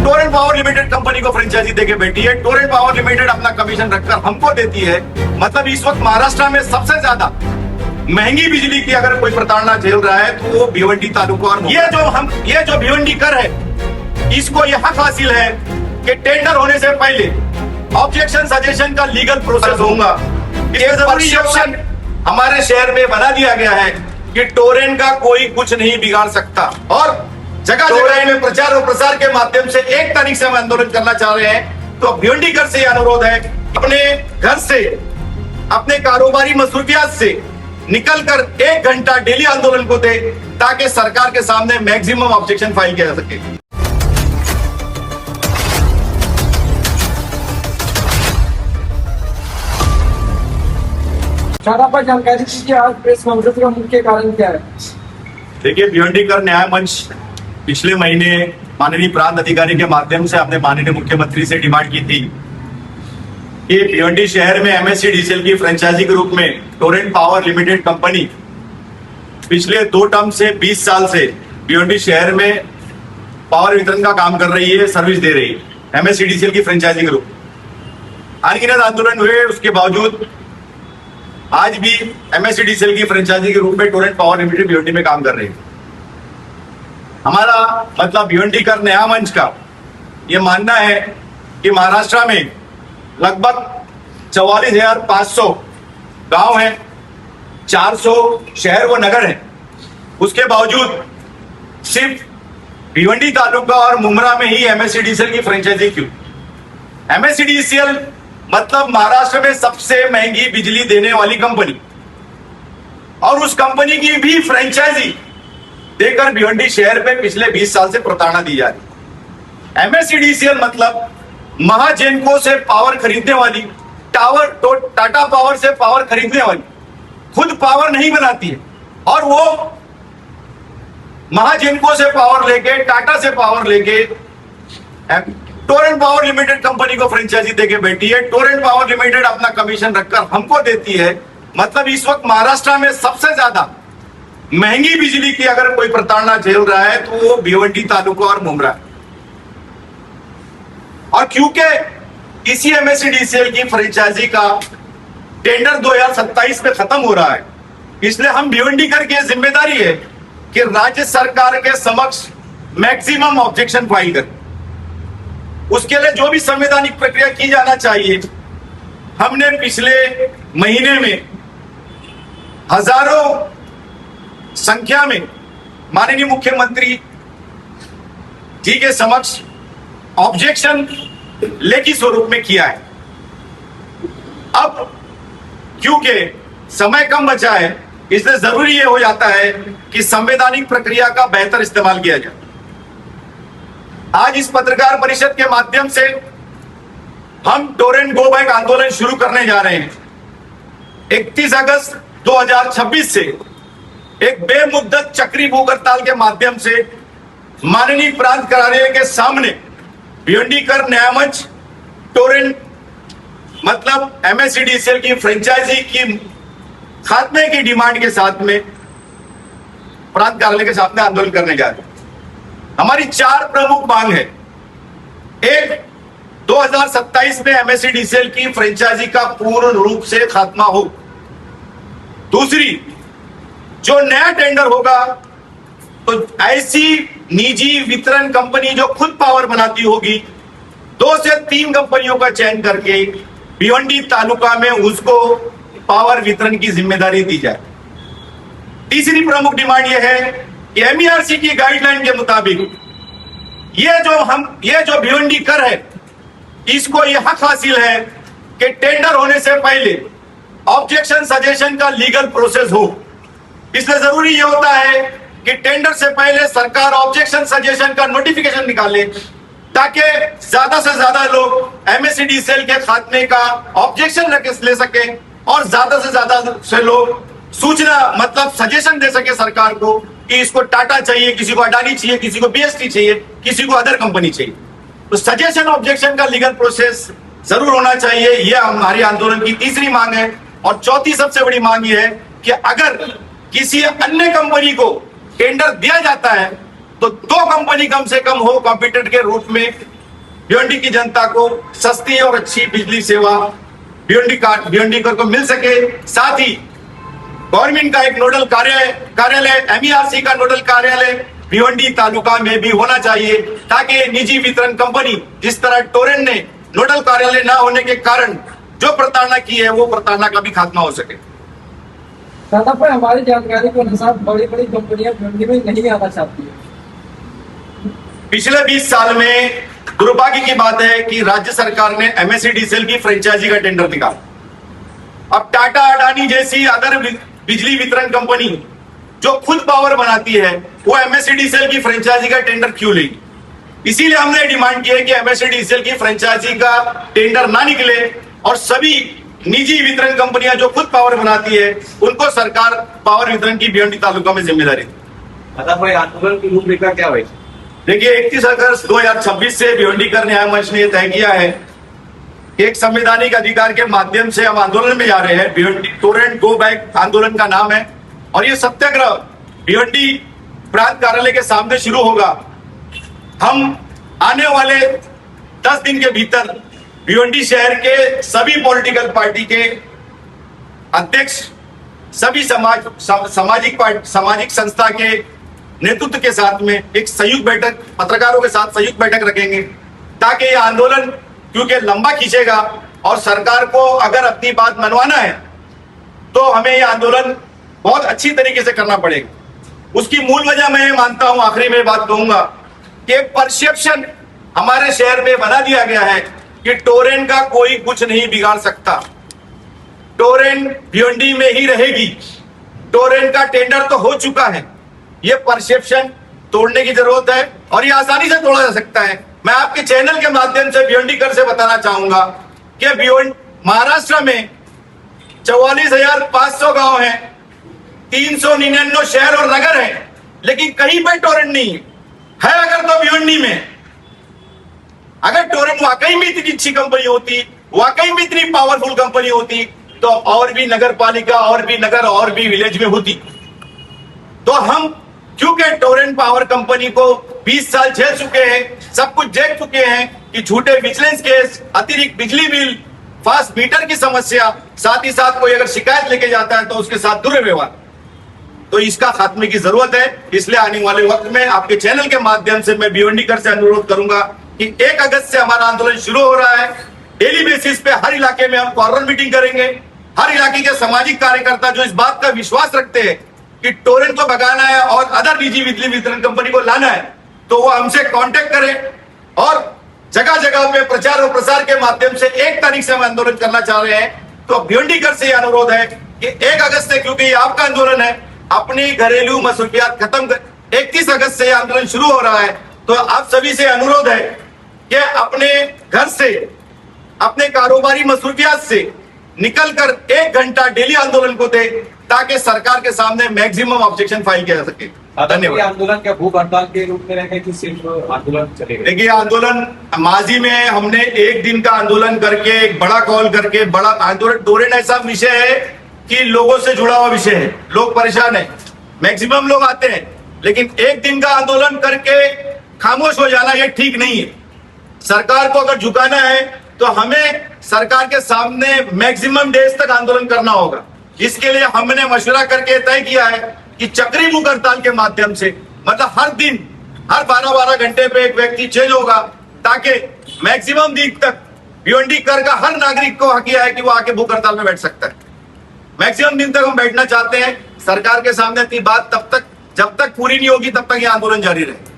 Torrent power limited company को franchise देके बैठी है। टोरेंट पावर लिमिटेड अपना कमीशन रखकर हमको देती है। मतलब इस वक्त महाराष्ट्र में सबसे ज्यादा महंगी बिजली की अगर कोई प्रताड़ना झेल रहा है तो वो भिवंडी तालुका। और ये जो भिवंडी कर है, इसको यह हक हासिल है कि टेंडर होने से पहले ऑब्जेक्शन सजेशन का लीगल प्रोसेस होगा। परसेप्शन हमारे शहर में बना दिया गया है कि टोरेंट का कोई कुछ नहीं बिगाड़ सकता। और जगह जगह में प्रचार और प्रसार के माध्यम से 1 तारीख से हम आंदोलन करना चाह रहे हैं। तो भिवंडी घर से अनुरोध है, अपने घर से, अपने कारोबारी मसरूफियात से निकलकर 1 घंटा डेली आंदोलन को दे, ताकि सरकार के सामने मैक्सिमम ऑब्जेक्शन फाइल किया जा सके। पर जानकारी दीजिए, आज प्रेस कॉन्फ्रेंस का मुख्य कारण क्या है? देखिए, भिवंडी कर न्याय मंच पिछले महीने माननीय प्रांत अधिकारी के माध्यम से अपने माननीय मुख्यमंत्री से डिमांड की थी कि भिवंडी शहर में MSEDCL की फ्रेंचाइजी के रूप में टोरेंट पावर लिमिटेड कंपनी पिछले 2 टर्म से 20 साल से भिवंडी शहर में पावर वितरण का काम कर रही है, सर्विस दे रही है MSEDCL की फ्रेंचाइजी के रूप में। अनगिनत आंदोलन हुए, उसके बावजूद आज भी MSEDCL की फ्रेंचाइजी के रूप में टोरेंट पावर लिमिटेड भिवंडी में काम कर रही है। हमारा मतलब भिवंडी कर नया मंच का ये मानना है कि महाराष्ट्र में लगभग 44,500 गांव हैं, 400 शहर व नगर हैं। उसके बावजूद सिर्फ भिवंडी तालुका और मुमरा में ही MSEDCL की फ्रेंचाइजी क्यों? MSEDCL मतलब महाराष्ट्र में सबसे महंगी बिजली देने वाली कंपनी, और उस कंपनी की भी फ्रेंचाइजी देकर भिवंडी शहर में पिछले 20 साल से प्रताड़ना दी जा रही है। MSEDCL मतलब महाजेनको से पावर खरीदने वाली, टाटा पावर से पावर खरीदने वाली, खुद पावर नहीं बनाती है, और वो महाजेनको से पावर लेके, टाटा से पावर लेके टोरेंट पावर लिमिटेड कंपनी को फ्रेंचाइजी देके बैठी है। टोरेंट पावर लिमिटेड अपना कमीशन रखकर हमको देती है। मतलब इस वक्त महाराष्ट्र में सबसे ज्यादा महंगी बिजली की अगर कोई प्रताड़ना झेल रहा है तो वो भिवंडी तालुका और मुमरा है। और क्योंकि इसी MSEDCL की फ्रेंचाइजी का टेंडर 2027 में खत्म हो रहा है, इसलिए हम भिवंडी करके जिम्मेदारी है कि राज्य सरकार के समक्ष मैक्सिमम ऑब्जेक्शन फाइल करें। उसके लिए जो भी संवैधानिक प्रक्रिया की जाना चाहिए, हमने पिछले महीने में हजारों संख्या में माननीय मुख्यमंत्री जी के समक्ष ऑब्जेक्शन लेखी स्वरूप में किया है। अब क्योंकि समय कम बचा है, इसलिए जरूरी ये हो जाता है कि संवैधानिक प्रक्रिया का बेहतर इस्तेमाल किया जाए। आज इस पत्रकार परिषद के माध्यम से हम टोरेंट गो बैक आंदोलन शुरू करने जा रहे हैं। 31 अगस्त 2026 से एक बेमुद्दत चक्री भूख हड़ताल के माध्यम से माननीय प्रांत कार्यालय के सामने भिवंडी कर न्याय मंच टोरेंट मतलब MSEDCL की फ्रेंचाइजी की खात्मे की डिमांड के साथ में प्रांत कार्यालय के सामने आंदोलन करने जा रहे हैं। हमारी 4 प्रमुख मांग है। एक, 2027 में MSEDCL की फ्रेंचाइजी का पूर्ण रूप से खात्मा हो। दूसरी, जो नया टेंडर होगा तो ऐसी निजी वितरण कंपनी जो खुद पावर बनाती होगी, 2 से 3 कंपनियों का चयन करके भिवंडी तालुका में उसको पावर वितरण की जिम्मेदारी दी जाए। तीसरी प्रमुख डिमांड यह है कि MERC की गाइडलाइन के मुताबिक ये जो भिवंडी कर है, इसको यह हक हासिल है कि टेंडर होने से पहले ऑब्जेक्शन सजेशन का लीगल प्रोसेस हो। इसलिए जरूरी यह होता है कि टेंडर से पहले सरकार ऑब्जेक्शन सजेशन का नोटिफिकेशन निकाले, ताकि ज्यादा से ज्यादा लोग MSEDCL के खात्मे का ऑब्जेक्शन ले सके और ज्यादा से ज्यादा से लोग सूचना मतलब सजेशन दे सके सरकार को कि इसको टाटा चाहिए, किसी को अडानी चाहिए, किसी को BST चाहिए, किसी को अदर कंपनी चाहिए। तो सजेशन ऑब्जेक्शन का लीगल प्रोसेस जरूर होना चाहिए। यह हमारी आंदोलन की तीसरी मांग है। और चौथी सबसे बड़ी मांग यह है कि अगर किसी अन्य कंपनी को टेंडर दिया जाता है तो 2 कंपनी कम से कम हो कॉम्पिटिटर के रूप में, भिवंडी की जनता को सस्ती और अच्छी बिजली सेवा भिवंडी को मिल सके। साथ ही गवर्नमेंट का एक नोडल कार्यालय MERC का नोडल कार्यालय भिवंडी तालुका में भी होना चाहिए, ताकि निजी वितरण कंपनी जिस तरह टोरेंट ने नोडल कार्यालय न होने के कारण जो प्रताड़ना की है वो प्रताड़ना का भी खात्मा हो सके। दादा भाई, हमारी जानकारी के अनुसार बड़ी बड़ी कंपनियां भिवंडी में नहीं आना चाहती है। पिछले 20 साल में दुर्भाग्य की बात है कि राज्य सरकार ने MSEDCL की फ्रेंचाइजी का टेंडर निकाला। अब टाटा अडानी जैसी अदर बिजली वितरण कंपनी जो खुद पावर बनाती है वो MSEDCL की फ्रेंचाइजी का टेंडर क्यों लेगी? इसीलिए हमने डिमांड की है कि MSEDCL की फ्रेंचाइजी का टेंडर ना निकले और सभी निजी वितरण कंपनियां जो खुद पावर बनाती है उनको सरकार पावर वितरण की भिवंडी तालुका में जिम्मेदारी दी। आंदोलन की रूपरेखा क्या हुई? देखिए, 31 अगस्त 2026 से भिवंडीकर न्याय मंच ने यह तय किया है कि एक संवैधानिक अधिकार के माध्यम से हम आंदोलन में जा रहे हैं। भिवंडी टोरेंट गो बैक आंदोलन का नाम है और ये सत्याग्रह भिवंडी प्रांत कार्यालय के सामने शुरू होगा। हम आने वाले 10 दिन के भीतर भिवंडी शहर के सभी पॉलिटिकल पार्टी के अध्यक्ष, सभी सामाजिक संस्था के नेतृत्व के साथ में एक संयुक्त बैठक, पत्रकारों के साथ संयुक्त बैठक रखेंगे, ताकि ये आंदोलन क्योंकि लंबा खींचेगा और सरकार को अगर अपनी बात मनवाना है तो हमें ये आंदोलन बहुत अच्छी तरीके से करना पड़ेगा। उसकी मूल वजह मैं ये मानता हूं, आखिरी में बात कहूंगा कि एक परसेप्शन हमारे शहर में बना दिया गया है कि टोरेंट का कोई कुछ नहीं बिगाड़ सकता, टोरेंट भिवंडी में ही रहेगी, टोरेंट का टेंडर तो हो चुका है। ये परसेप्शन तोड़ने की जरूरत है और ये आसानी से तोड़ा जा सकता है। मैं आपके चैनल के माध्यम से भिवंडीकर से बताना चाहूंगा कि महाराष्ट्र में 44,500 गांव हैं, 399 शहर और नगर हैं, लेकिन कहीं पर टोरेंट नहीं है। अगर तो भिवंडी में अगर टोरेंट वाकई में इतनी अच्छी कंपनी होती, वाकई में इतनी पावरफुल कंपनी होती, तो और भी नगर पालिका और भी विलेज में होती। तो हम क्योंकि टोरेंट पावर कंपनी को 20 साल झेल चुके हैं, सब कुछ देख चुके हैं कि झूठे विजिलेंस केस, अतिरिक्त बिजली बिल, फास्ट मीटर की समस्या, साथ ही साथ कोई अगर शिकायत लेके जाता है तो उसके साथ दुर्व्यवहार, तो इसका खात्मे की जरूरत है। इसलिए आने वाले वक्त में आपके चैनल के माध्यम से मैं भिवंडीकर से अनुरोध करूंगा कि 1 अगस्त से हमारा आंदोलन शुरू हो रहा है। डेली बेसिस पे हर इलाके में हम कॉर्नर मीटिंग करेंगे। हर इलाके के सामाजिक कार्यकर्ता जो इस बात का विश्वास रखते हैं कि टोरेंट को भगाना है और अदर निजी बिजली वितरण कंपनी को लाना है, तो वो हमसे कांटेक्ट करें और जगह जगह पे प्रचार और प्रसार के माध्यम से 1 तारीख से हम आंदोलन करना चाह रहे हैं। तो भिवंडीकर से अनुरोध है कि 1 अगस्त से, क्योंकि ये आपका आंदोलन है, अपनी घरेलू मसरूफियात खत्म कर, 31 अगस्त से आंदोलन शुरू हो रहा है, तो आप सभी से अनुरोध है कि अपने घर से, अपने कारोबारी मसरूफियात से निकलकर 1 घंटा डेली आंदोलन को दे, ताकि सरकार के सामने मैक्सिमम ऑब्जेक्शन फाइल किया जा सके। धन्यवाद। आंदोलन क्या भूख हड़ताल के रूप में रहेगा कि सिर्फ आंदोलन चलेगा? देखिए, आंदोलन माजी में हमने 1 दिन का आंदोलन करके, एक बड़ा कॉल करके, बड़ा आंदोलन, टोरेंट ऐसा विषय है कि लोगों से जुड़ा हुआ विषय है, लोग परेशान है, मैक्सिमम लोग आते हैं, लेकिन 1 दिन का आंदोलन करके खामोश हो जाना ये ठीक नहीं है। सरकार को अगर झुकाना है तो हमें सरकार के सामने मैक्सिमम डेज तक आंदोलन करना होगा। इसके लिए हमने मशवरा करके तय किया है कि चक्री भूख हड़ताल के माध्यम से, मतलब हर दिन, हर 12-12 घंटे पे एक व्यक्ति चेंज होगा, ताकि मैक्सिमम दिन तक भिवंडीकर का हर नागरिक को हक है कि वो आके भूख हड़ताल में बैठ सकता है। मैक्सिमम दिन तक हम बैठना चाहते हैं। सरकार के सामने अपनी बात तब तक, जब तक पूरी नहीं होगी तब तक ये आंदोलन जारी रहे।